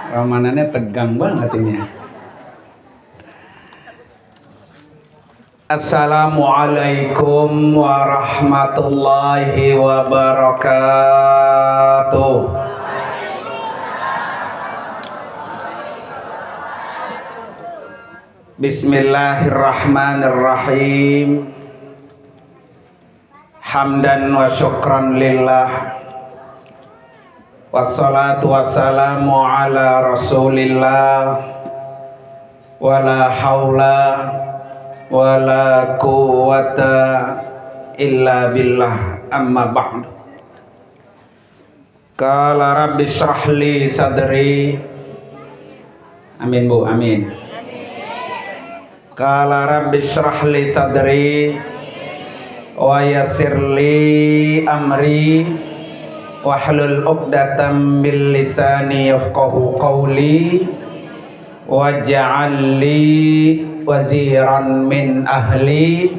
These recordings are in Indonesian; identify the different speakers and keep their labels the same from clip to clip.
Speaker 1: Ramanannya tegang banget ini. Assalamualaikum warahmatullahi wabarakatuh. Bismillahirrahmanirrahim. Hamdan wa syukran lillah. Wassalatu wassalamu ala rasulillah. Wala hawla wala quwwata illa billah, amma ba'du. Qala rabbi shrah li sadri. Amin Bu, amin. Qala rabbi shrah li sadri wa yassir li amri wahlul 'uqdatam min lisani yafqahu qawli waj'al li waziran min ahli.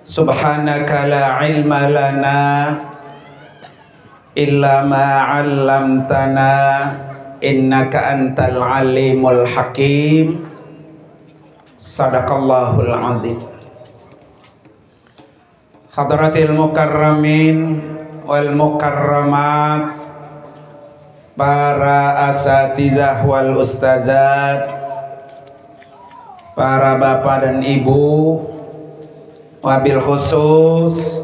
Speaker 1: Subhanaka la ilma lana illa ma 'allamtana innaka antal alimul hakim. Sadaqallahul azim. Hadratil mukarramin wal mukarramat, para asatidzah wal ustazat, para bapak dan ibu, wabil khusus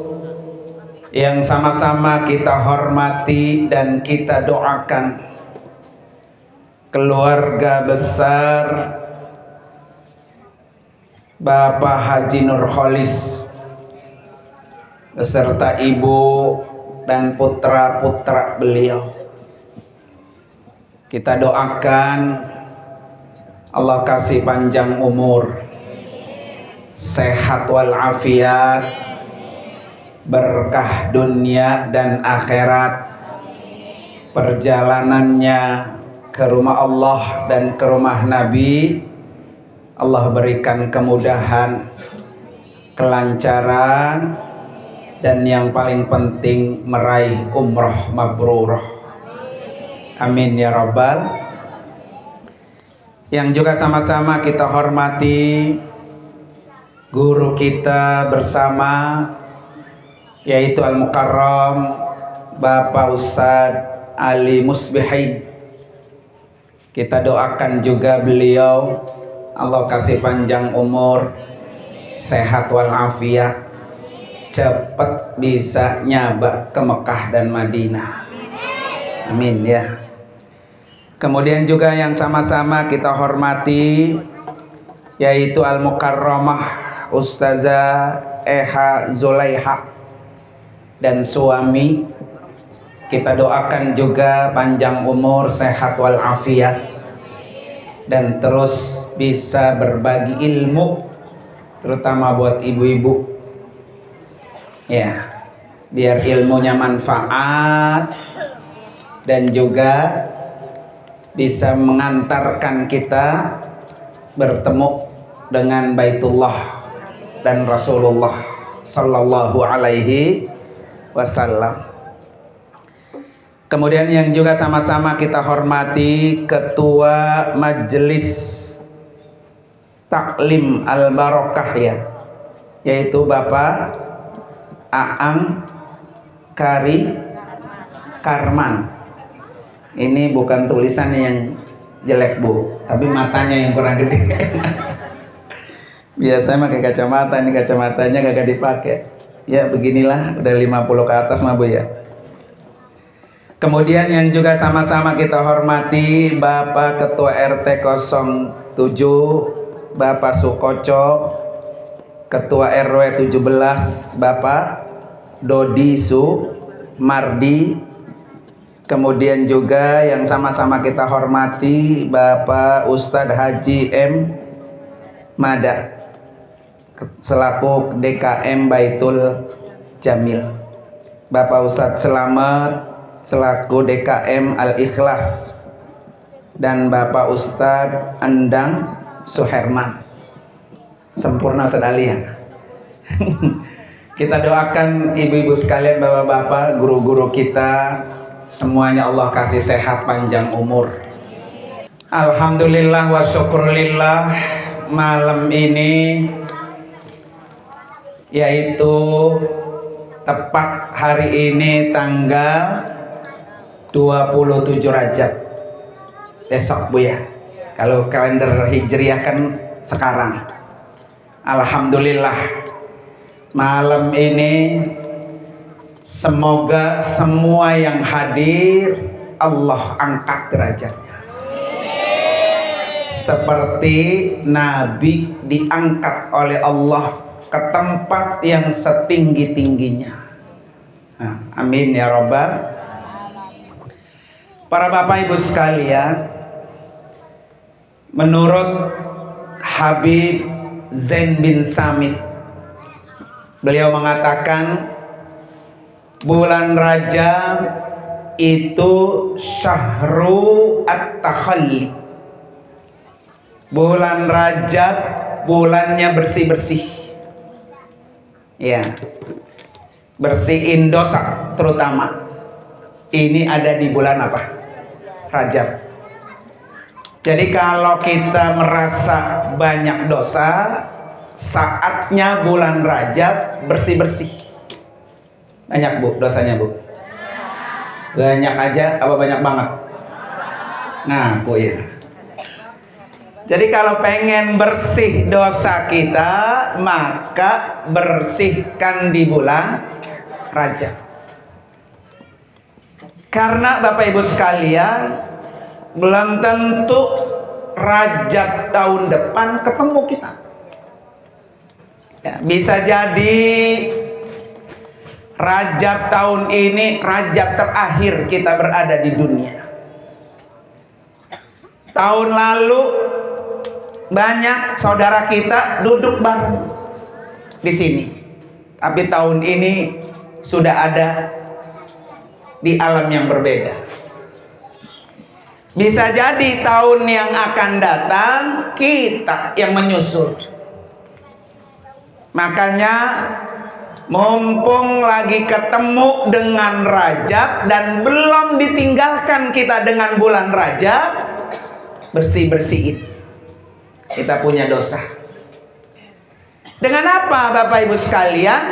Speaker 1: yang sama-sama kita hormati dan kita doakan keluarga besar Bapak Haji Nur Kholis beserta ibu dan putra-putra beliau. Kita doakan Allah kasih panjang umur, sehat walafiat, berkah dunia dan akhirat, perjalanannya ke rumah Allah dan ke rumah Nabi. Allah berikan kemudahan, kelancaran, dan yang paling penting meraih umroh mabrurah. Amin ya rabbal. Yang juga sama-sama kita hormati guru kita bersama, yaitu Al-Mukarram Bapak Ustadz Ali Musbihid. Kita doakan juga beliau Allah kasih panjang umur, sehat walafiat, cepat bisa nyabak ke Mekah dan Madinah. Amin ya. Kemudian juga yang sama-sama kita hormati, yaitu Al-Mukarramah Ustazah Eha Zulaiha dan suami. Kita doakan juga panjang umur, sehat walafiat, dan terus bisa berbagi ilmu, terutama buat ibu-ibu ya, biar ilmunya manfaat dan juga bisa mengantarkan kita bertemu dengan Baitullah dan Rasulullah Sallallahu Alaihi Wasallam. Kemudian yang juga sama-sama kita hormati Ketua Majelis Taklim Al-Barakah ya, yaitu Bapak Aang Kari Karman. Ini bukan tulisan yang jelek Bu, tapi matanya yang kurang gede. Biasanya pakai kacamata, ini kacamatanya kagak dipakai. Ya beginilah, udah 50 ke atas mah Bu ya. Kemudian yang juga sama-sama kita hormati Bapak Ketua RT 07 Bapak Sukoco, Ketua RW 17 Bapak Dodi Mardi. Kemudian juga yang sama-sama kita hormati Bapak Ustadz Haji M. Mada selaku DKM Baitul Jamil, Bapak Ustadz Selamat selaku DKM Al-Ikhlas, dan Bapak Ustadz Andang Suherman. Sempurna Ustadz Ali ya. Kita doakan ibu-ibu sekalian, bapak-bapak, guru-guru kita, semuanya Allah kasih sehat panjang umur, Alhamdulillah wa syukurillah, malam ini yaitu tepat hari ini tanggal 27 Rajab besok Bu ya, kalau kalender Hijriah kan sekarang. Alhamdulillah malam ini semoga semua yang hadir Allah angkat derajatnya seperti Nabi diangkat oleh Allah ke tempat yang setinggi-tingginya. Nah, amin ya Rabbal. Para Bapak Ibu sekalian, menurut Habib Zain bin Samit, beliau mengatakan bulan Rajab itu syahru at-takhalli. Bulan Rajab bulannya bersih-bersih. Ya. Bersihin dosa terutama. Ini ada di bulan apa? Rajab. Jadi kalau kita merasa banyak dosa, saatnya bulan Rajab bersih-bersih. Banyak Bu dosanya Bu? Banyak aja apa banyak banget? Nah Bu ya. Jadi kalau pengen bersih dosa kita, maka bersihkan di bulan Rajab. Karena Bapak Ibu sekalian, belum tentu Rajab tahun depan ketemu kita. Ya, bisa jadi Rajab tahun ini Rajab terakhir kita berada di dunia. Tahun lalu banyak saudara kita duduk bareng di sini, tapi tahun ini sudah ada di alam yang berbeda. Bisa jadi tahun yang akan datang kita yang menyusul. Makanya mumpung lagi ketemu dengan Rajab dan belum ditinggalkan kita dengan bulan Rajab, bersih-bersihin. Kita punya dosa. Dengan apa Bapak Ibu sekalian?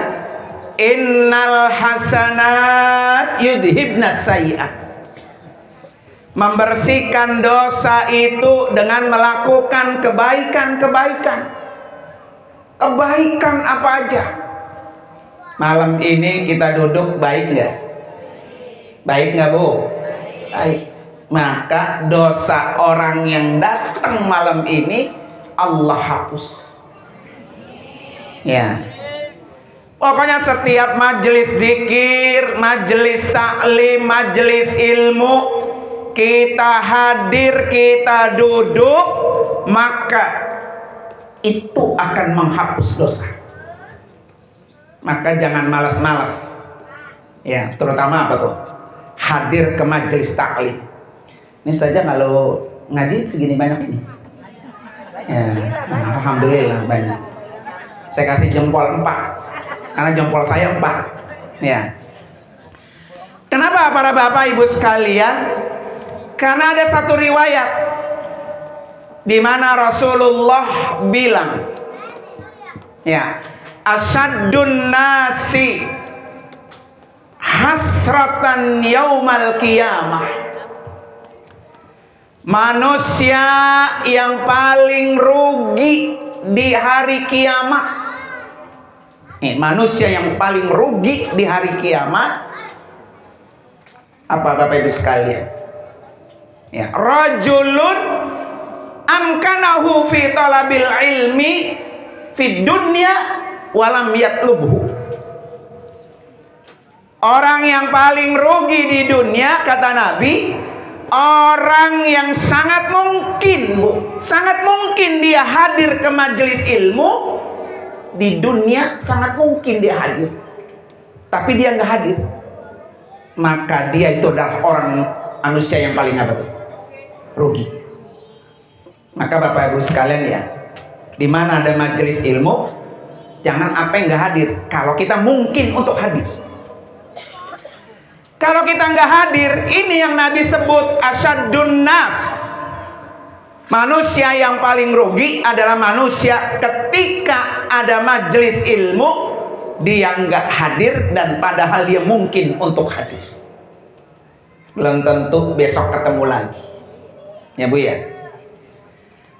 Speaker 1: Innal hasanat yudhibnas sayyi'at. Membersihkan dosa itu dengan melakukan kebaikan-kebaikan. Kebaikan apa aja? Malam ini kita duduk baik nggak? Baik nggak Bu? Baik. Maka dosa orang yang datang malam ini Allah hapus. Ya. Pokoknya setiap majelis zikir, majelis taklim, majelis ilmu, kita hadir, kita duduk, maka itu akan menghapus dosa. Maka jangan malas-malas. Ya, terutama apa tuh? Hadir ke majelis taklim. Ini saja kalau ngaji segini banyak ini. Ya, alhamdulillah banyak. Saya kasih jempol 4 karena jempol saya 4. Ya. Kenapa para Bapak Ibu sekalian? Karena ada satu riwayat di mana Rasulullah bilang, ya, asyadun nasi hasratan yaumal qiyamah. Manusia yang paling rugi di hari kiamat. Manusia yang paling rugi di hari kiamat apa Bapak Ibu sekalian? Ya, rajulun amkanahu fi talabil ilmi fi dunya walam yatlubhu. Orang yang paling rugi di dunia kata Nabi, orang yang sangat mungkin Bu, sangat mungkin dia hadir ke majelis ilmu di dunia, sangat mungkin dia hadir, tapi dia nggak hadir, maka dia itu adalah orang manusia yang paling apa tuh? Rugi. Maka Bapak Ibu sekalian ya, di mana ada majelis ilmu, jangan apa yang nggak hadir. Kalau kita mungkin untuk hadir, kalau kita nggak hadir, ini yang Nabi sebut asyadun nas Manusia yang paling rugi adalah manusia ketika ada majelis ilmu dia nggak hadir, dan padahal dia mungkin untuk hadir. Belum tentu besok ketemu lagi, ya Bu ya.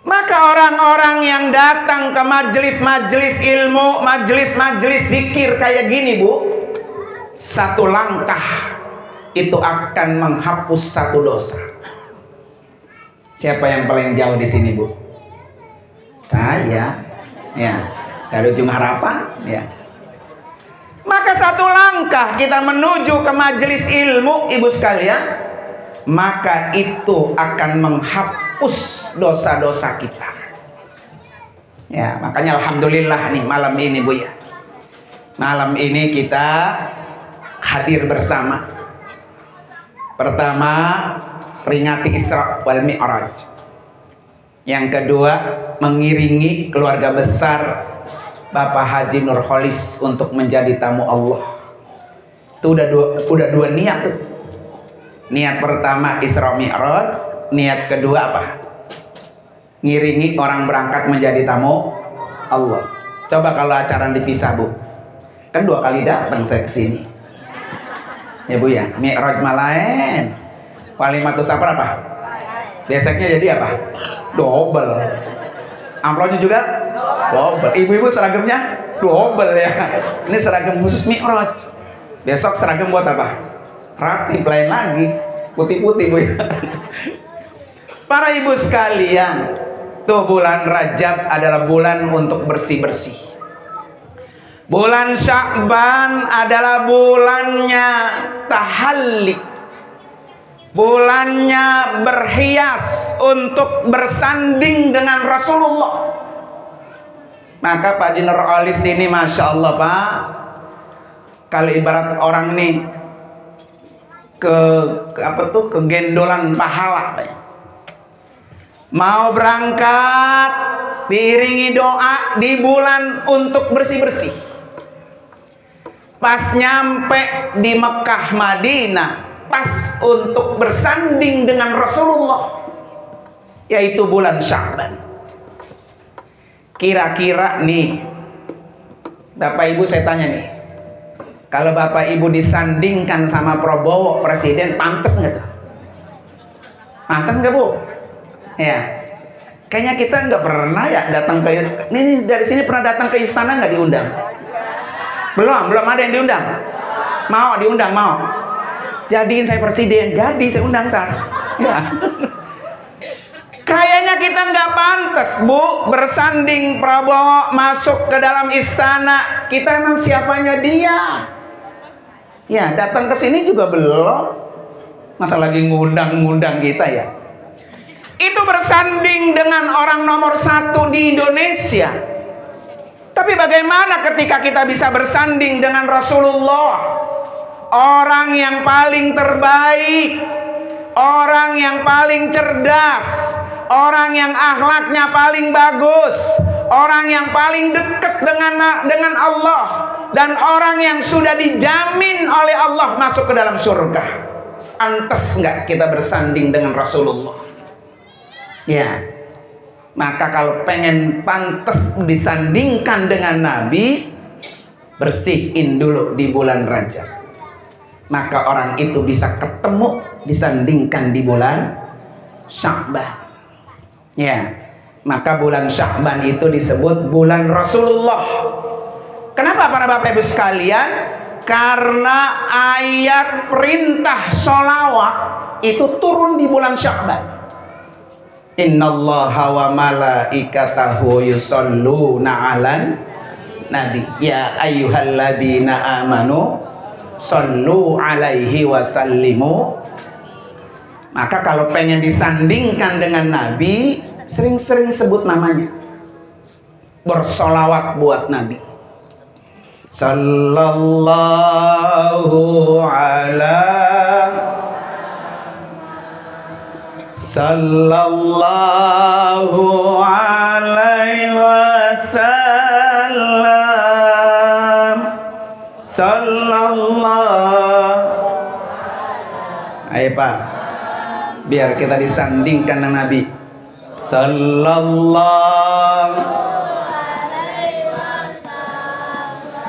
Speaker 1: Maka orang-orang yang datang ke majelis-majelis ilmu, majelis-majelis zikir kayak gini Bu, satu langkah itu akan menghapus satu dosa. Siapa yang paling jauh di sini Bu? Saya, ya, dari Ujung Harapan, ya. Maka satu langkah kita menuju ke majelis ilmu, ibu sekalian, maka itu akan menghapus dosa-dosa kita. Ya, makanya alhamdulillah nih malam ini Bu ya. Malam ini kita hadir bersama. Pertama, peringati Isra wal Mi'raj. Yang kedua, mengiringi keluarga besar Bapak Haji Nurholis untuk menjadi tamu Allah. Itu udah dua niat tuh. Niat pertama Isra Mi'raj, niat kedua apa? Ngiringi orang berangkat menjadi tamu Allah. Coba kalau acara dipisah Bu, kan 2 kali datang saya ke sini. Ya Bu ya, Mi'raj malaen. Walimatus safar apa? Besoknya jadi apa? Double. Amplopnya juga double. Ibu-ibu seragamnya double ya. Ini seragam khusus Mi'raj. Besok seragam buat apa? Ratib lain lagi, putih-putih Bu ya. Para ibu sekalian, tuh bulan Rajab adalah bulan untuk bersih-bersih. Bulan Sya'ban adalah bulannya tahalli, bulannya berhias untuk bersanding dengan Rasulullah. Maka Pak Haji Nurholis ini Masya Allah Pak, kalau ibarat orang nih ke gendolan pahala Pak ya. Mau berangkat diiringi doa di bulan untuk bersih-bersih. Pas nyampe di Mekah Madinah, pas untuk bersanding dengan Rasulullah, yaitu bulan Sya'ban. Kira-kira nih Bapak Ibu saya tanya nih, kalau Bapak Ibu disandingkan sama Prabowo presiden, pantas nggak tuh? Pantas nggak Bu? Ya, kayaknya kita nggak pernah ya datang ke ini, dari sini pernah datang ke istana nggak diundang? Belum ada yang diundang. Mau diundang mau? Jadiin saya presiden, jadi saya undang tar. Ya. Kayaknya kita nggak pantas Bu bersanding Prabowo masuk ke dalam istana. Kita emang siapanya dia? Ya, datang ke sini juga belum. Masa lagi ngundang kita ya? Itu bersanding dengan orang nomor 1 di Indonesia. Tapi bagaimana ketika kita bisa bersanding dengan Rasulullah, orang yang paling terbaik, orang yang paling cerdas, orang yang akhlaknya paling bagus, orang yang paling dekat dengan Allah, dan orang yang sudah dijamin oleh Allah masuk ke dalam surga. Pantas nggak kita bersanding dengan Rasulullah? Ya, maka kalau pengen pantas disandingkan dengan Nabi, bersihin dulu di bulan Rajab. Maka orang itu bisa ketemu disandingkan di bulan Sya'ban. Ya, maka bulan Sya'ban itu disebut bulan Rasulullah. Kenapa para Bapak Ibu sekalian? Karena ayat perintah sholawat itu turun di bulan Sya'ban. Innallaha wa malaikatahu yusholluna 'alan nabi ya ayyuhalladzina amanu shollu 'alaihi wa sallimu. Maka kalau pengen disandingkan dengan Nabi, sering-sering sebut namanya, bersolawat buat Nabi. Sallallahu alaihi wasallam. Ayo Pak, biar kita disandingkan dengan Nabi. sallallahu.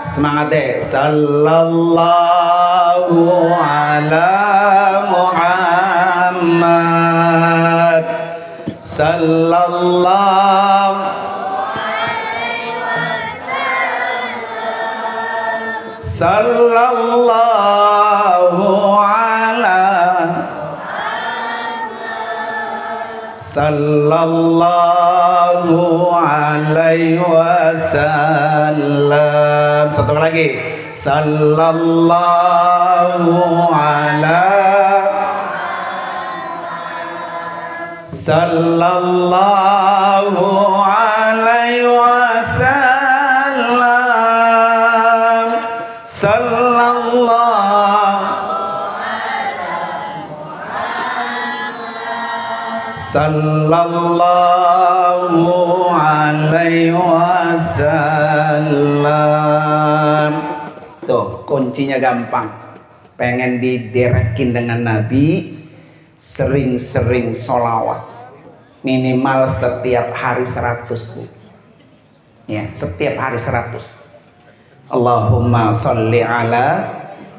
Speaker 1: Semangat deh. Sallallahu ala Muhammad. Sallallahu. Sallallahu ala. Sallallahu alaihi wasallam. Satu lagi. Sallallahu ala. Sallallahu alaihi wasallam. Sallallahu alaihi wasallam. Tuh, kuncinya gampang. Pengen diderekin dengan Nabi, sering-sering sholawat. Minimal setiap hari 100, Bu. Ya, setiap hari 100. Allahumma sholli ala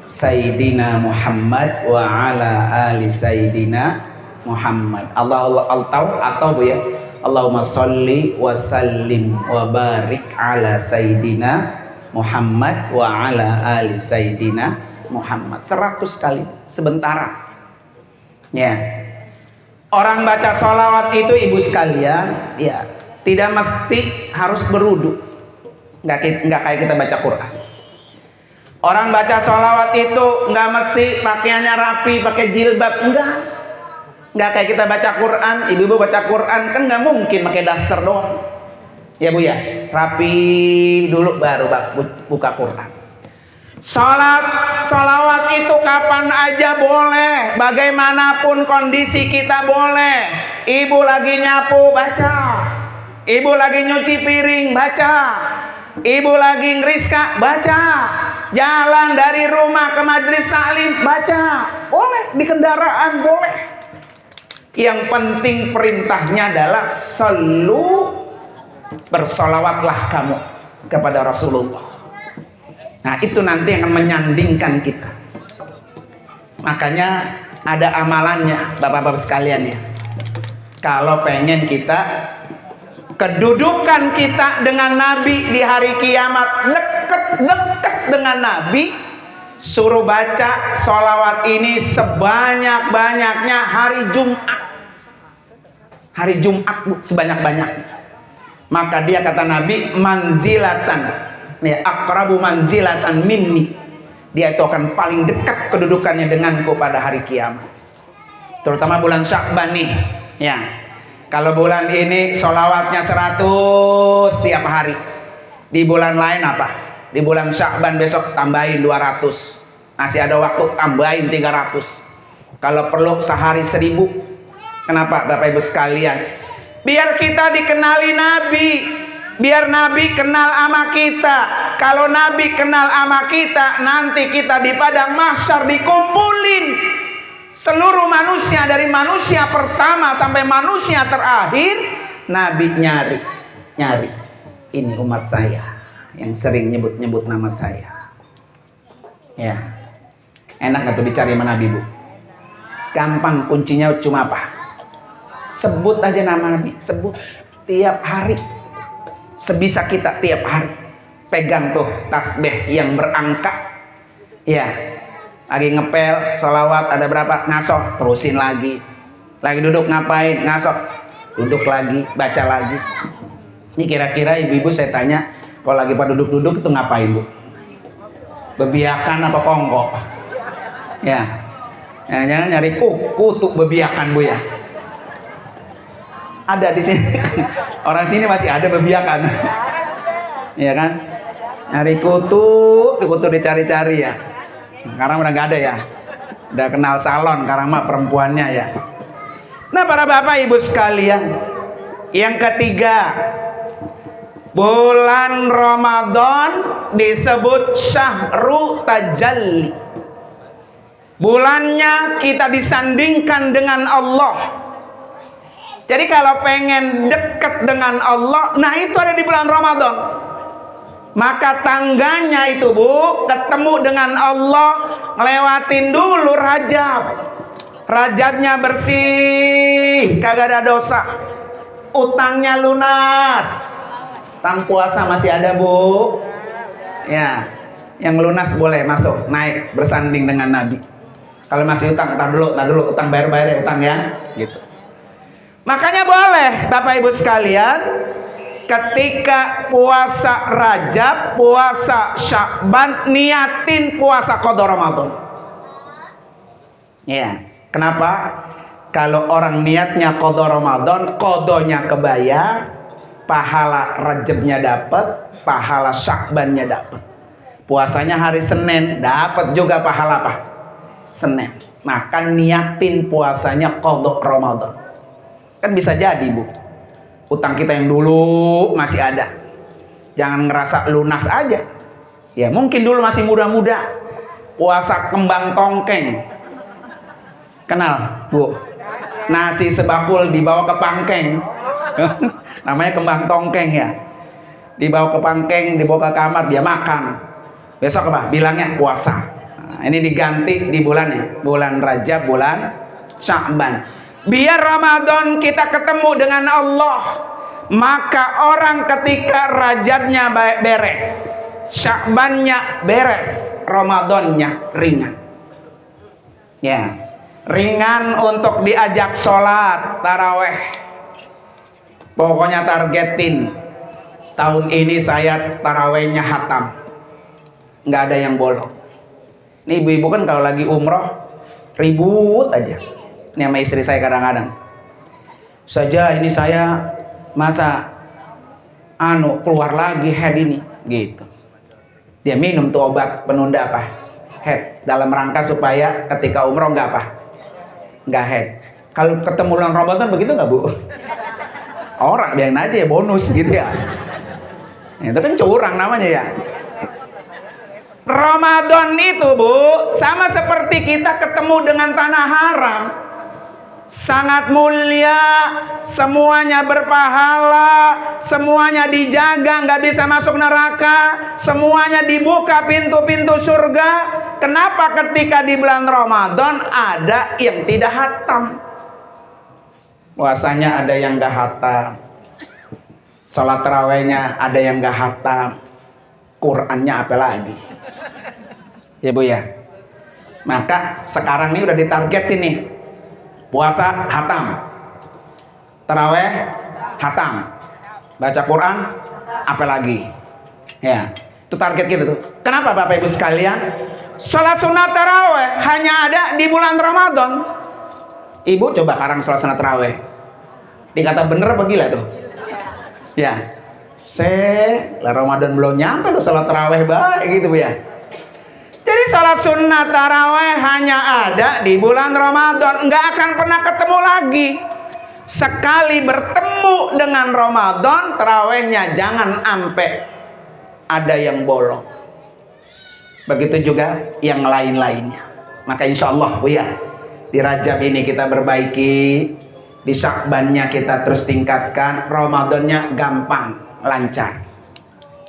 Speaker 1: Sayyidina Muhammad wa ala ali Sayyidina Muhammad. Atau Bu ya, Allahumma sholli wa sallim wa barik ala Sayyidina Muhammad wa ala ali Sayyidina Muhammad. 100 kali sebentar. Ya. Orang baca sholawat itu, ibu sekalian, ya, tidak mesti harus berwudu. Nggak kayak kita baca Quran. Orang baca sholawat itu nggak mesti pakaiannya rapi, pakai jilbab, nggak kayak kita baca Quran. Ibu-ibu baca Quran kan nggak mungkin pakai daster doang, ya Bu ya, rapi dulu baru buka Quran. Sholawat itu kapan aja boleh, bagaimanapun kondisi kita boleh. Ibu lagi nyapu, baca. Ibu lagi nyuci piring, baca. Ibu lagi ngeriska, baca. Jalan dari rumah ke majelis taklim, baca. Boleh, di kendaraan boleh. Yang penting perintahnya adalah selalu bersolawatlah kamu kepada Rasulullah. Nah, itu nanti yang akan menyandingkan kita. Makanya ada amalannya, bapak-bapak sekalian ya. Kalau pengen kita, kedudukan kita dengan Nabi di hari kiamat deket dengan Nabi, suruh baca sholawat ini sebanyak-banyaknya hari Jumat. Hari Jumat, Bu, sebanyak-banyaknya. Maka dia kata Nabi, manzilatan, ya, aqrabu manzilatan minni. Dia itu akan paling dekat kedudukannya denganku pada hari kiamat. Terutama bulan Sya'ban nih, ya. Kalau bulan ini sholawatnya 100 tiap hari. Di bulan lain apa? Di bulan Sya'ban besok tambahin 200. Masih ada waktu, tambahin 300. Kalau perlu sehari 1000. Kenapa Bapak Ibu sekalian? Biar kita dikenali Nabi. Biar Nabi kenal sama kita. Kalau Nabi kenal sama kita, nanti kita di padang mahsyar dikumpulin seluruh manusia, dari manusia pertama sampai manusia terakhir. Nabi nyari. Ini umat saya yang sering nyebut nama saya. Ya, enak nggak tuh dicari sama Nabi, Bu? Gampang, kuncinya cuma apa? Sebut aja nama Nabi, sebut tiap hari. Sebisa kita tiap hari. Pegang tuh tasbih yang berangka. Ya, lagi ngepel, sholawat ada berapa, ngasok, terusin lagi. Lagi duduk ngapain, ngasok, duduk lagi, baca lagi. Ini kira-kira ibu-ibu saya tanya, kalau lagi pada duduk-duduk itu ngapain, Bu? Bebiakan apa kongkok? Ya, jangan nyari kutu bebiakan, Bu ya. Ada di sini. Orang sini masih ada bebiakan. Iya kan? Nyari kutu dicari-cari ya. Sekarang udah nggak ada ya. Udah kenal salon, sekarang mah perempuannya ya. Nah, para bapak ibu sekalian, yang ketiga, bulan Ramadan disebut syahru tajalli. Bulannya kita disandingkan dengan Allah. Jadi kalau pengen dekat dengan Allah, nah itu ada di bulan Ramadan. Maka tangganya itu Bu, ketemu dengan Allah, ngelewatin dulu Rajab. Rajabnya bersih, kagak ada dosa. Utangnya lunas. Utang puasa masih ada Bu. Ya, yang lunas boleh masuk, naik bersanding dengan Nabi. Kalau masih utang, tar dulu, utang bayar ya utang ya, gitu. Makanya boleh Bapak Ibu sekalian, ketika puasa Rajab, puasa Sya'ban, niatin puasa qada Ramadan. Ya, kenapa? Kalau orang niatnya qada Ramadan, qadanya kebayar, pahala Rajabnya dapat, pahala Sya'bannya dapat. Puasanya hari Senin, dapat juga pahala apa? Senin. Maka niatin puasanya qada Ramadan. Kan bisa jadi Bu, utang kita yang dulu masih ada, jangan ngerasa lunas aja. Ya mungkin dulu masih muda-muda, puasa kembang tongkeng, kenal Bu? Nasi sebakul dibawa ke pangkeng. Namanya kembang tongkeng ya. Dibawa ke pangkeng, dibawa ke kamar, dia makan. Besok apa? Bilangnya puasa. Nah, ini diganti di bulannya, bulan Rajab, bulan Sya'ban. Biar Ramadan kita ketemu dengan Allah. Maka orang ketika Rajabnya beres, Sya'bannya beres, Ramadannya ringan. Ya, ringan untuk diajak sholat taraweh. Pokoknya targetin, tahun ini saya tarawehnya hatam, nggak ada yang bolong. Ini ibu-ibu kan kalau lagi umroh ribut aja. Ini sama istri saya kadang-kadang, saja ini saya masa keluar lagi head ini, gitu. Dia minum tuh obat penunda apa? Head, dalam rangka supaya ketika umroh nggak apa? Nggak head. Kalau ketemu bulan Ramadan begitu nggak Bu? Orang biarin aja ya, bonus gitu ya. Itu kan curang namanya ya. Ramadan itu Bu, sama seperti kita ketemu dengan tanah haram. Sangat mulia, semuanya berpahala, semuanya dijaga, nggak bisa masuk neraka, semuanya dibuka pintu-pintu surga. Kenapa ketika di bulan Ramadan ada yang tidak hatam? Puasanya ada yang nggak hatam, salat tarawehnya ada yang nggak hatam, Qurannya apa lagi? Ya Bu ya. Maka sekarang ini udah ditarget ini. Puasa hatam, taraweh hatam, baca Quran apalagi, ya itu target kita tuh. Kenapa Bapak Ibu sekalian? Salat sunat taraweh hanya ada di bulan Ramadan. Ibu coba sekarang salat sunat taraweh, dikata bener apa gila tuh? Ya, Ramadan belum nyampe lo salat taraweh baik gitu ya. Jadi salat sunat taraweh hanya ada di bulan Ramadan, nggak akan pernah ketemu lagi. Sekali bertemu dengan Ramadan, tarawehnya jangan sampai ada yang bolong. Begitu juga yang lain-lainnya. Maka insya Allah Bu ya, di Rajab ini kita perbaiki, di Sya'bannya kita terus tingkatkan, Ramadannya gampang, lancar.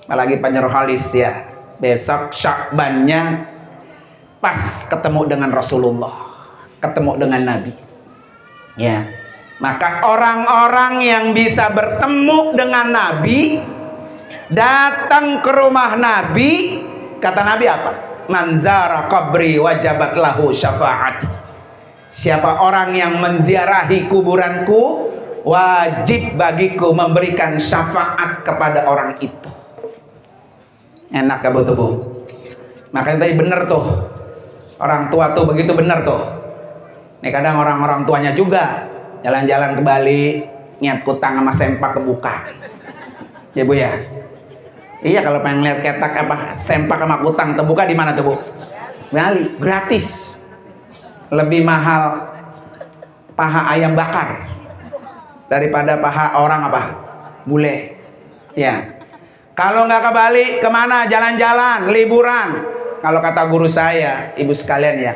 Speaker 1: Apalagi Panjaro Halis ya, besok Sya'bannya pas ketemu dengan Rasulullah, ketemu dengan Nabi. Ya, maka orang-orang yang bisa bertemu dengan Nabi, datang ke rumah Nabi, kata Nabi apa? Manzara qabri wajabat lahu syafaat. Siapa orang yang menziarahi kuburanku, wajib bagiku memberikan syafaat kepada orang itu. Enak gak Bu? Makanya tadi bener tuh, orang tua tuh begitu bener tuh. Nih kadang orang-orang tuanya juga jalan-jalan ke Bali, niat kutang sama sempak kebuka. Ya Bu ya. Iya, kalau pengen lihat ketak apa sempak sama kutang terbuka di mana tuh Bu? Bali, gratis. Lebih mahal paha ayam bakar daripada paha orang apa? Bule. Ya. Kalau nggak ke Bali, kemana? Jalan-jalan, liburan. Kalau kata guru saya, ibu sekalian ya,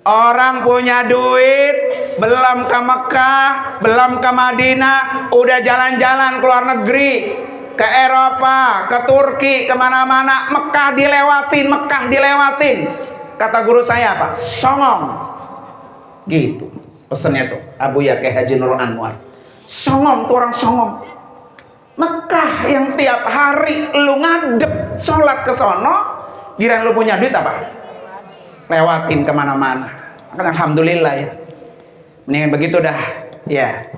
Speaker 1: Orang punya duit, belum ke Mekah, belum ke Madinah, udah jalan-jalan ke luar negeri, ke Eropa, ke Turki, kemana-mana, Mekah dilewatin. Kata guru saya apa? Songong. Gitu pesennya tuh Abu Yakeh Haji Nurul Anwar. Songong tuh orang songong. Mekah yang tiap hari lu ngadep sholat ke sono, giliran lu punya duit apa? Lewatin kemana-mana. Kan alhamdulillah ya. Mendingan begitu dah. Ya.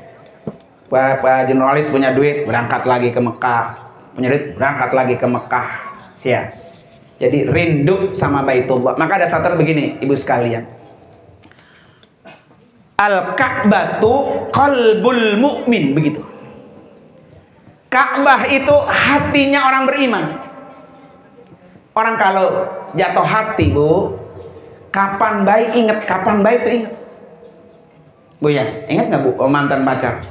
Speaker 1: Pak generalis punya duit, berangkat lagi ke Mekah. Punya duit, berangkat lagi ke Mekah. Ya. Jadi rindu sama Baitullah. Maka ada satu begini, ibu sekalian. Al-Ka'batu qalbul mu'min, begitu. Ka'bah itu hatinya orang beriman. Orang kalau jatuh hati, Bu, kapan baik ingat, kapan baik itu ingat. Bu ya, ingat nggak Bu mantan pacar?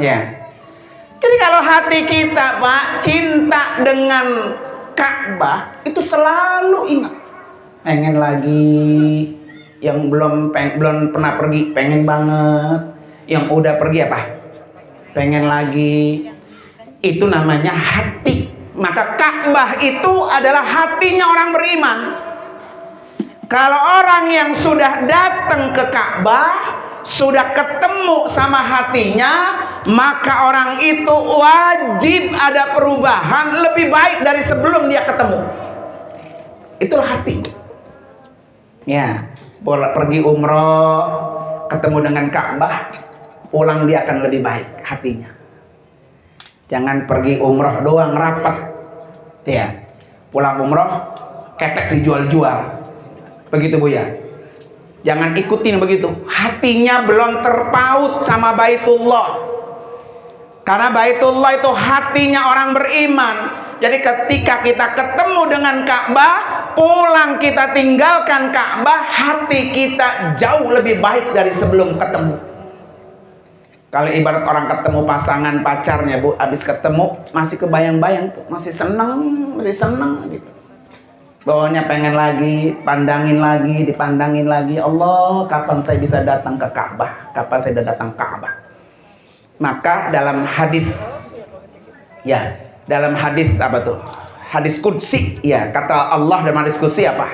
Speaker 1: Ya. Jadi kalau hati kita Pak cinta dengan Ka'bah itu selalu ingat. Pengen lagi, yang belum pernah pergi pengen banget, yang udah pergi apa? Pengen lagi. Itu namanya hati. Maka Ka'bah itu adalah hatinya orang beriman. Kalau orang yang sudah datang ke Ka'bah, sudah ketemu sama hatinya, maka orang itu wajib ada perubahan lebih baik dari sebelum dia ketemu. Itulah hati. Ya, pergi umroh, ketemu dengan Ka'bah, pulang dia akan lebih baik hatinya. Jangan pergi umroh doang rapat, ya, pulang umroh ketek dijual-jual. Begitu Bu ya. Jangan ikutin begitu. Hatinya belum terpaut sama Baitullah. Karena Baitullah itu hatinya orang beriman. Jadi ketika kita ketemu dengan Ka'bah, pulang kita tinggalkan Ka'bah, hati kita jauh lebih baik dari sebelum ketemu. Kalau ibarat orang ketemu pasangan pacarnya Bu, habis ketemu masih kebayang-bayang, masih seneng gitu. Bawahnya pengen lagi, dipandangin lagi. Allah, kapan saya bisa datang ke Ka'bah? Kapan saya datang ke Ka'bah? Maka dalam hadis, ya, dalam hadis apa tuh? Hadis qudsi, ya, kata Allah dalam hadis qudsi apa?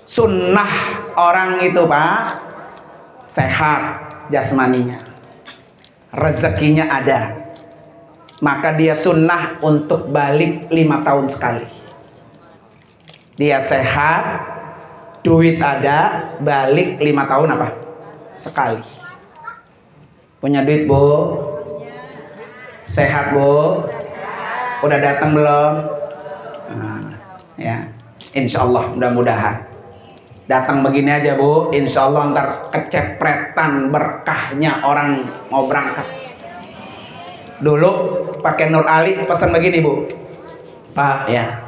Speaker 1: Sunnah orang itu Pak, sehat jasmaninya, rezekinya ada, maka dia sunnah untuk balik 5 tahun sekali. Dia sehat, duit ada, balik 5 tahun apa? Sekali. Punya duit Bu? Sehat Bu? Udah datang belum? Nah, ya, insya Allah mudah-mudahan. Datang begini aja Bu, insya Allah ntar kecepretan berkahnya orang mau berangkat. Dulu pakai Nur Ali pesan begini Bu, Pak ya,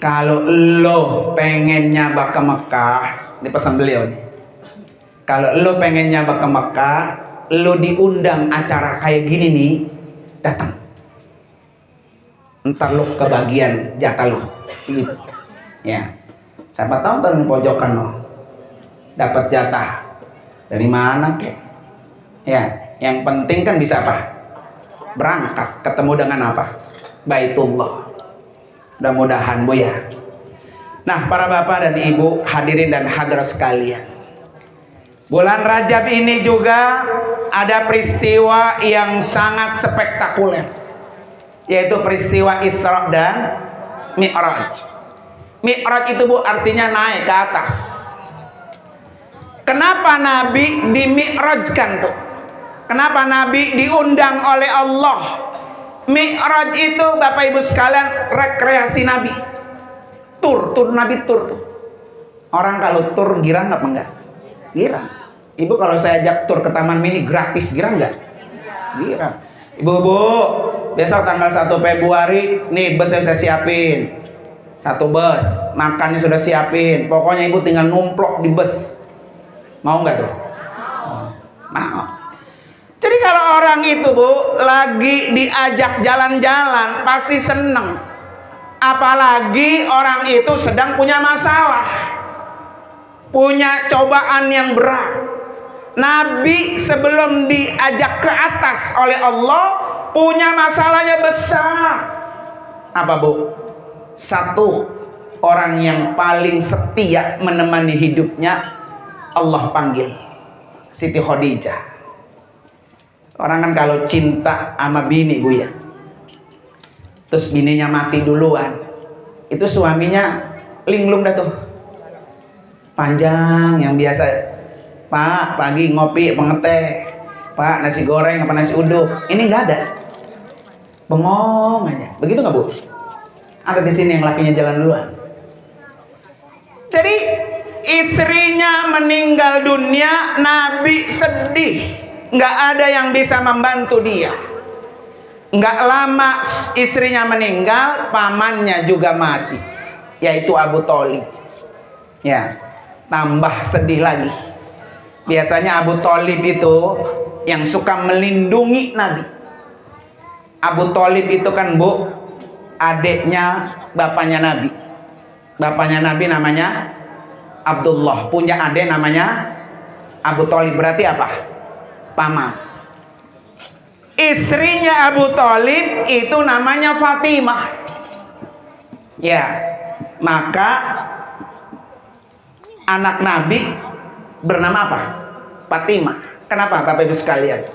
Speaker 1: kalau lo pengen nyabak ke Mekah, ini pesan beliau nih. Kalau lo pengen nyabak ke Mekah, lo diundang acara kayak gini nih, datang. Ntar lo kebagian jatah lo, gitu. Ya, siapa tahu ntar di pojokan lo dapat jatah. Dari mana kek? Ya, yang penting kan bisa apa? Berangkat, ketemu dengan apa? Baitullah. Mudah-mudahan Bu ya. Nah, para bapak dan ibu, hadirin dan hadirat sekalian, bulan Rajab ini juga ada peristiwa yang sangat spektakuler, yaitu peristiwa Isra dan Mi'raj. Mi'raj itu Bu artinya naik ke atas. Kenapa Nabi dimi'rajkan tuh? Kenapa Nabi diundang oleh Allah? Mi'raj itu Bapak Ibu sekalian rekreasi Nabi. Tur Nabi tur tuh. Orang kalau tur girang apa enggak? Girang. Ibu kalau saya ajak tur ke Taman Mini gratis, girang enggak? Girang. Ibu, besok tanggal 1 Februari nih bus saya siapin. 1 bus, makannya sudah siapin. Pokoknya ibu tinggal numplok di bus. Mau enggak tuh? Mau. Jadi kalau orang itu Bu lagi diajak jalan-jalan pasti seneng. Apalagi orang itu sedang punya masalah. punya cobaan yang berat. Nabi sebelum diajak ke atas oleh Allah punya masalahnya besar. Apa bu? Satu, orang yang paling setia menemani hidupnya Allah panggil, Siti Khadijah. Orang kan kalau cinta sama bini bu ya, terus bininya mati duluan, itu suaminya linglung dah tuh, panjang yang biasa, Pak pagi ngopi pengeteh, Pak nasi goreng apa nasi uduk, ini nggak ada, bengong aja, begitu nggak bu? Ada di sini yang lakinya jalan duluan. Jadi istrinya meninggal dunia, Nabi sedih, nggak ada yang bisa membantu dia. Nggak lama istrinya meninggal, pamannya juga mati, yaitu Abu Thalib. Ya, tambah sedih lagi. Biasanya Abu Thalib itu yang suka melindungi Nabi. Abu Thalib itu kan bu, adiknya bapaknya Nabi. Bapaknya Nabi namanya Abdullah, punya adik namanya Abu Thalib, berarti apa? Paman. Istrinya Abu Thalib itu namanya Fatimah. Ya, maka anak Nabi bernama apa? Fatimah. Kenapa Bapak Ibu sekalian?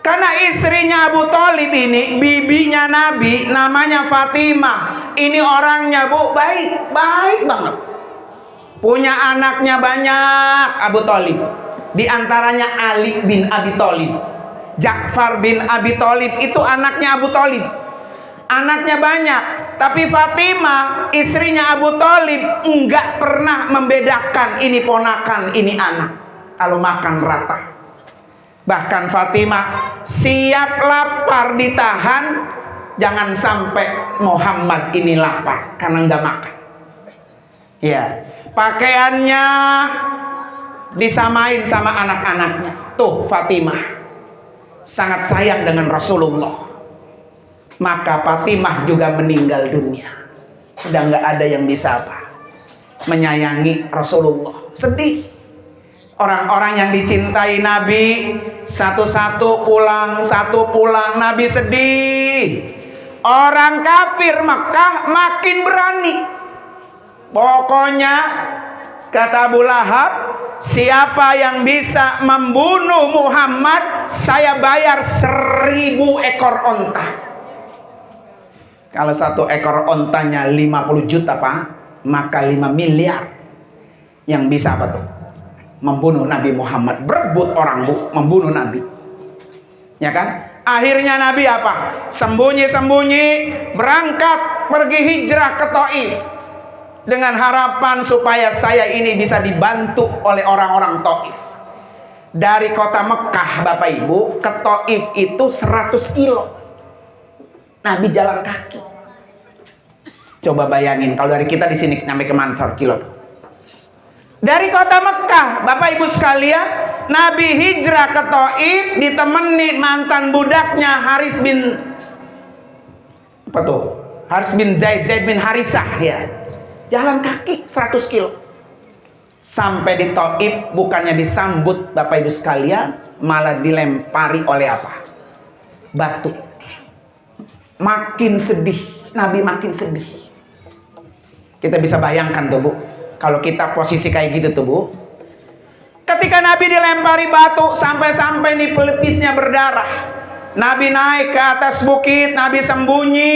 Speaker 1: Karena istrinya Abu Thalib ini, bibinya Nabi, namanya Fatimah. Ini orangnya bu, baik banget. Punya anaknya banyak Abu Thalib. Di antaranya Ali bin Abi Thalib. Ja'far bin Abi Thalib itu anaknya Abu Thalib. Anaknya banyak. Tapi Fatimah, istrinya Abu Thalib, enggak pernah membedakan ini ponakan, ini anak. Kalau makan rata. Bahkan Fatimah siap lapar ditahan, jangan sampai Muhammad ini lapar karena enggak makan. Ya, pakaiannya disamain sama anak-anaknya. Tuh Fatimah sangat sayang dengan Rasulullah. Maka Fatimah juga meninggal dunia. Udah nggak ada yang bisa apa menyayangi Rasulullah. Sedih. Orang-orang yang dicintai Nabi satu-satu pulang, Nabi sedih. Orang kafir Mekah makin berani. Pokoknya kata Abu Lahab, siapa yang bisa membunuh Muhammad, saya bayar 1000 ekor onta. Kalau satu ekor ontanya 50 juta Pak, maka 5 miliar yang bisa apa tuh? Membunuh Nabi Muhammad. Berebut orang bu, membunuh Nabi. Ya kan? Akhirnya Nabi apa? Sembunyi-sembunyi berangkat pergi hijrah ke Taif dengan harapan supaya saya ini bisa dibantu oleh orang-orang Taif. Dari kota Mekah Bapak Ibu ke Taif itu 100 kilo. Nabi jalan kaki. Coba bayangin kalau dari kita di sini sampai ke Mansur kilo tuh. Dari kota Mekah, Bapak Ibu sekalian, Nabi hijrah ke Taif ditemani mantan budaknya Haris bin apa tuh? Haris bin Zaid bin Harisah ya. Jalan kaki 100 kilo. Sampai di Taif bukannya disambut Bapak Ibu sekalian, malah dilempari oleh apa? Batu. Makin sedih, Nabi makin sedih. Kita bisa bayangkan tuh Bu, kalau kita posisi kayak gitu tuh Bu, ketika Nabi dilempari batu sampai-sampai nih pelipisnya berdarah, Nabi naik ke atas bukit, Nabi sembunyi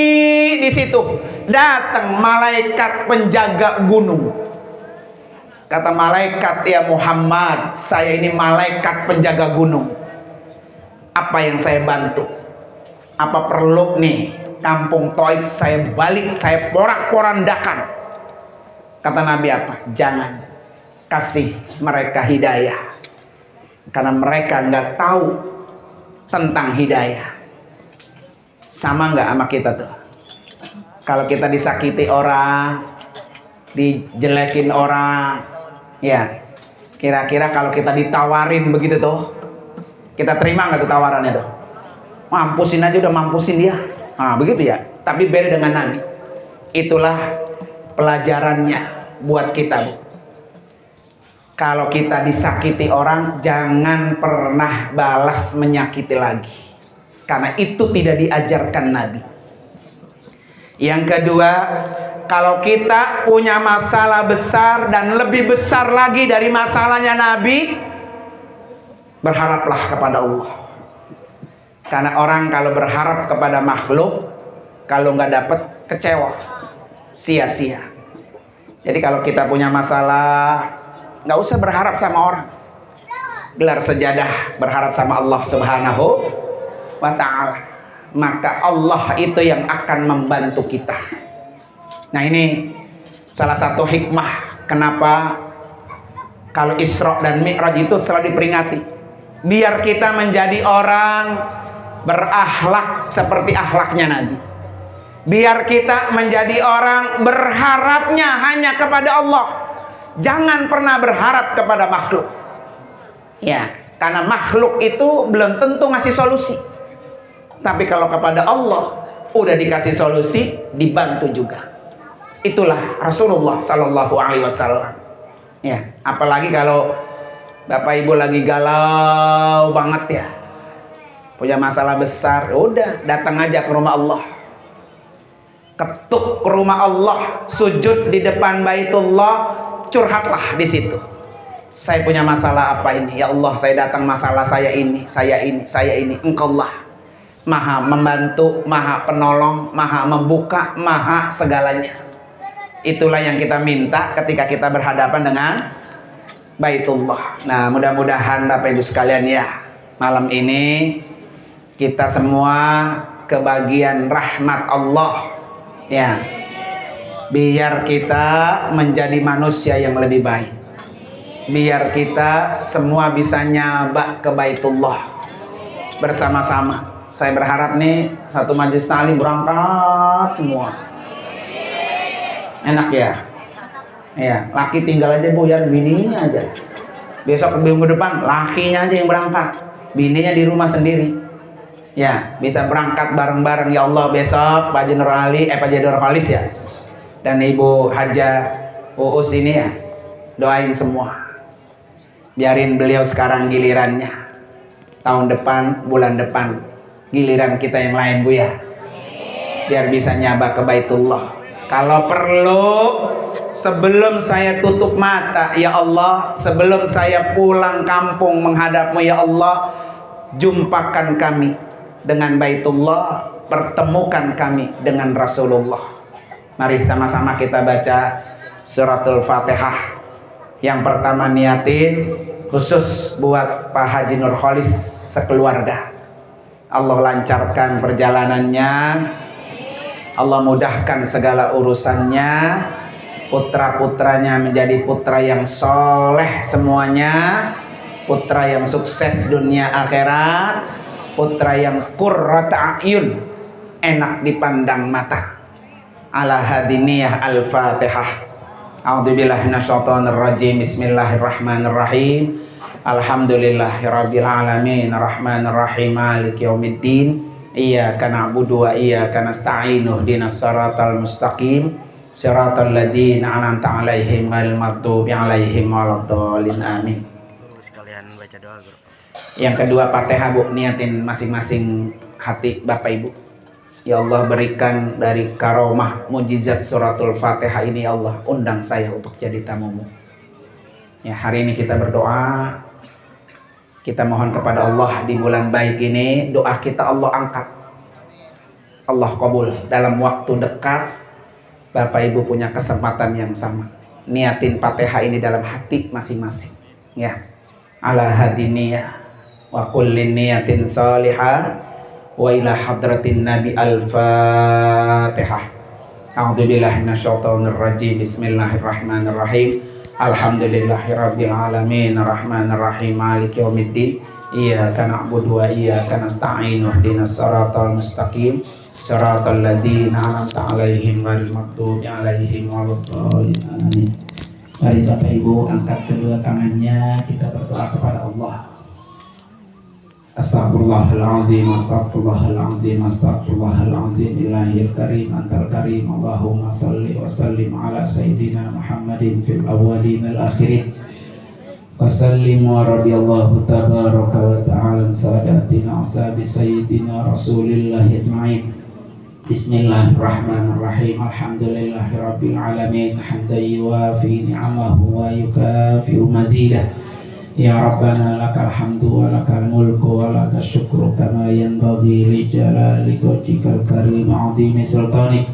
Speaker 1: di situ. Datang malaikat penjaga gunung. Kata malaikat, ya Muhammad, saya ini malaikat penjaga gunung. Apa yang saya bantu? Apa perlu nih kampung Taif saya balik, saya porak-porandakan? Kata Nabi apa? Jangan kasih mereka hidayah, karena mereka nggak tahu tentang hidayah. Sama nggak sama kita tuh? Kalau kita disakiti orang, dijelekin orang, ya kira-kira kalau kita ditawarin begitu tuh, kita terima nggak tuh tawarannya tuh? Mampusin aja udah mampusin dia. Nah begitu ya. Tapi beda dengan Nabi. Itulah pelajarannya buat kita Bu. Kalau kita disakiti orang, jangan pernah balas menyakiti lagi. Karena itu tidak diajarkan Nabi. Yang kedua, kalau kita punya masalah besar dan lebih besar lagi dari masalahnya Nabi, berharaplah kepada Allah. Karena orang kalau berharap kepada makhluk, kalau nggak dapat, kecewa, sia-sia. Jadi kalau kita punya masalah, nggak usah berharap sama orang. Gelar sejadah, berharap sama Allah Subhanahu wa ta'ala. Maka Allah itu yang akan membantu kita. Nah, ini salah satu hikmah kenapa kalau Isra dan Mi'raj itu selalu diperingati. Biar kita menjadi orang berakhlak seperti akhlaknya Nabi. Biar kita menjadi orang berharapnya hanya kepada Allah. Jangan pernah berharap kepada makhluk. Ya, karena makhluk itu belum tentu ngasih solusi. Tapi kalau kepada Allah udah dikasih solusi, dibantu juga. Itulah Rasulullah Sallallahu Alaihi Wasallam. Ya, apalagi kalau Bapak Ibu lagi galau banget ya, punya masalah besar, udah datang aja ke rumah Allah. Ketuk ke rumah Allah, sujud di depan Baitullah, curhatlah di situ. Saya punya masalah apa ini? Ya Allah, saya datang masalah saya ini. Engkaulah Maha membantu, Maha penolong, Maha membuka, Maha segalanya. Itulah yang kita minta ketika kita berhadapan dengan Baitullah. Nah, mudah-mudahan Bapak Ibu sekalian ya, malam ini kita semua kebagian rahmat Allah. Ya. Biar kita menjadi manusia yang lebih baik. Biar kita semua bisa nyabak ke Baitullah bersama-sama. Saya berharap nih satu majelis taklim berangkat semua. Enak ya? Ya, laki tinggal aja buyar bininya aja. Besok minggu depan lakinya aja yang berangkat, bininya di rumah sendiri. Ya, bisa berangkat bareng-bareng. Ya Allah, besok Pak Haji Nur Ali, Pak Haji Nur Khalis ya, dan Ibu Haja Uus ini ya, doain semua. Biarin beliau sekarang gilirannya. Tahun depan, bulan depan, giliran kita yang lain Bu ya. Biar bisa nyabak ke Baitullah. Kalau perlu, sebelum saya tutup mata, ya Allah, sebelum saya pulang kampung menghadapmu, ya Allah, jumpakan kami dengan Baitullah, pertemukan kami dengan Rasulullah. Mari sama-sama kita baca suratul Fatihah. Yang pertama niatin khusus buat Pak Haji Nur Khalis sekeluarga. Allah lancarkan perjalanannya, Allah mudahkan segala urusannya, putra-putranya menjadi putra yang soleh semuanya, putra yang sukses dunia akhirat, putra yang qurrat a'yun, enak dipandang mata. Ala hadiniyah al-Fatihah. A'udzubillahi minasyaitonir rajim. Bismillahirrahmanirrahim. Alhamdulillahirabbil alamin, arrahmanir rahim, maliki yaumiddin. Iyyaka na'budu wa iyyaka nasta'in. Ihdinas siratal mustaqim, siratal ladzina an'amta 'alaihim ghairil maghdubi 'alaihim waladdallin. Amin.
Speaker 2: Sekalian baca doa, Bro.
Speaker 1: Yang kedua Fatihah Bu, niatin masing-masing hati Bapak Ibu. Ya Allah, berikan dari karomah mujizat suratul Fatihah ini, ya Allah, undang saya untuk jadi tamumu. Ya, hari ini kita berdoa, kita mohon kepada Allah di bulan baik ini, doa kita Allah angkat, Allah kabul. Dalam waktu dekat Bapak Ibu punya kesempatan yang sama, niatin Fatihah ini dalam hati masing-masing ya. Ala hadiniyah wa kullin niyatin salihah wa ila hadratin nabi al-Fatihah. A'udzubillahi minasyaitonir rajim. Bismillahirrahmanirrahim. Alhamdulillahirabbil alamin, arrahmanir rahim, maliki yaumiddin. Iyyaka na'budu wa iyyaka nasta'in. Ihdinas siratal mustaqim, siratal ladzina an'amta 'alaihim ghairil maghdubi 'alaihim waladdallin. Amin. Mari Bapak Ibu angkat kedua tangannya, kita berdoa kepada Allah. Astagfirullahalazim, astagfirullahalazim, astagfirullahalazim. Ilahil karim, antal karim. Allahumma salli wa sallim ala sayyidina Muhammadin fil awwalin al akhirin. وسلم ورضي الله تبارك وتعالى عن ساداتنا أصحاب سيدنا رسول الله أجمعين. بسم الله الرحمن الرحيم. الحمد لله رب العالمين حمدا يوافي نعمه ويكافئ مزيده. يا ربنا لك الحمد ولك الملك ولك الشكر كما ينبغي لجلال وجهك الكريم وعظيم سلطانك.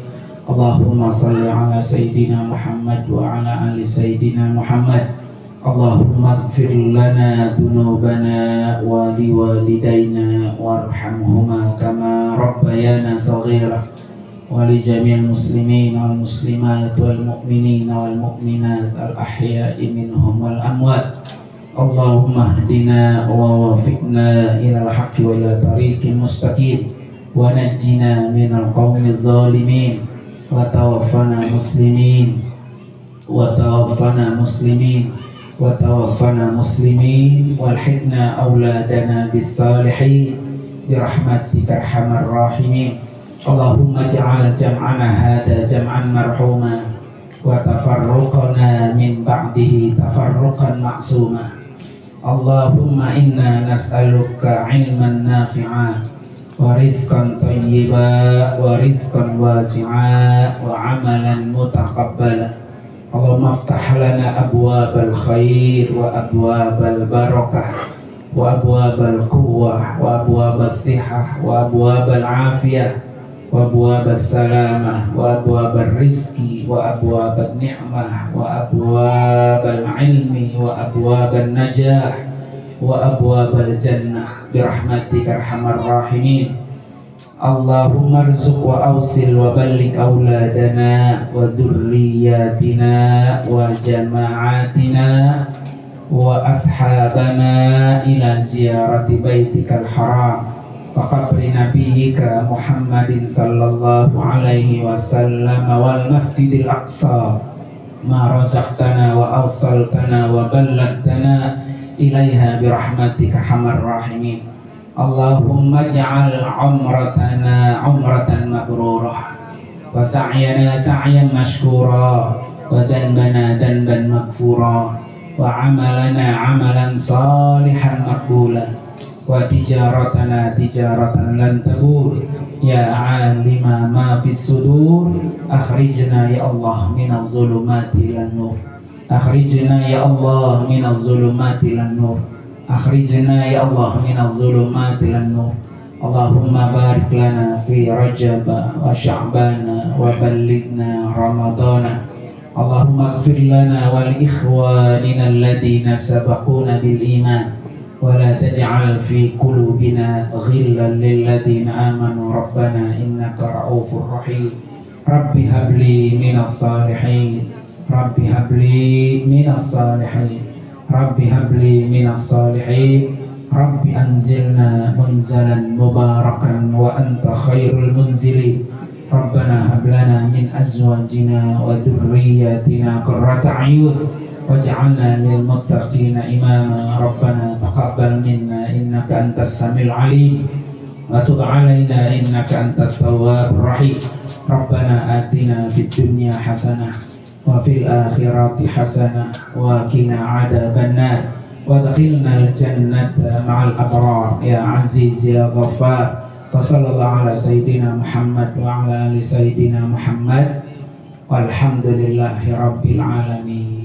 Speaker 1: اللهم صل على سيدنا محمد وعلى آل سيدنا محمد. اللهم اغفر لنا ذنوبنا ولوالدينا وارحمهما كما ربيانا صغيرا ولجميع المسلمين والمسلمات والمؤمنين والمؤمنات الأحياء منهم والأموات. اللهم اهدنا ووفقنا إلى الحق وإلى طريق مستقيم ونجنا من القوم الظالمين وتوفنا مسلمين وتوفنا مسلمين والحقنا أولادنا بالصالحين برحمتك أرحم الراحمين. اللهم اجعل جمعنا هذا جمعا مرحوما وتفرقنا من بعده تفرقا معصوما. اللهم إنا نسألك علما نافعا ورزقا طيبا ورزقا واسعا وعملا متقبلا. اللهم افتح لنا أبواب الخير وأبواب البركة وأبواب القوة وأبواب الصحة وأبواب العافية وأبواب السلامة وأبواب الرزق وأبواب النعمة وأبواب العلم وأبواب النجاح وأبواب الجنة برحمتك أرحم الراحمين. اللهم ارزق وأوصل وبلغ أولادنا وذرياتنا وجماعاتنا وأصحابنا إلى زيارة بيتك الحرام وقبر نبيك محمد صلى الله عليه وسلم والمسجد الأقصى ما رزقتنا وأوصلتنا وبلغتنا إليها برحمتك أرحم الراحمين. اللهم اجعل عمرتنا عمرة مبرورة وسعينا سعيا مشكورا وذنبنا ذنبا مغفورا وعملنا عملا صالحا مقبولا وتجارتنا تجارة لن تبور. يا عالم ما في الصدور أخرجنا يا الله من الظلمات إلى النور. أخرجنا يا الله من الظلمات إلى النور. أخرجنا يا الله من الظلمات إلى النور. اللهم بارك لنا في رجب وشعبان وبلغنا رمضان. اللهم اغفر لنا ولإخواننا الذين سبقونا بالإيمان ولا تجعل في قلوبنا غلا للذين آمنوا ربنا إنك رؤوف رحيم. رب هب لي من الصالحين رب هب لي من الصالحين رب هب لي من الصالحين. رب أنزلنا منزلا مباركا وأنت خير المنزلين. ربنا هب لنا من أزواجنا وذرياتنا قرة أعين واجعلنا للمتقين إماما. ربنا تقبل منا إنك أنت السميع العليم وتب علينا إنك أنت التواب الرحيم. ربنا آتنا في الدنيا حسنة وفي الآخرة حسنة وقنا عذاب النار وادخلنا الجنة مع الأبرار يا عزيز يا غفار. وصلى الله على سيدنا محمد وعلى آل سيدنا محمد والحمد لله رب العالمين.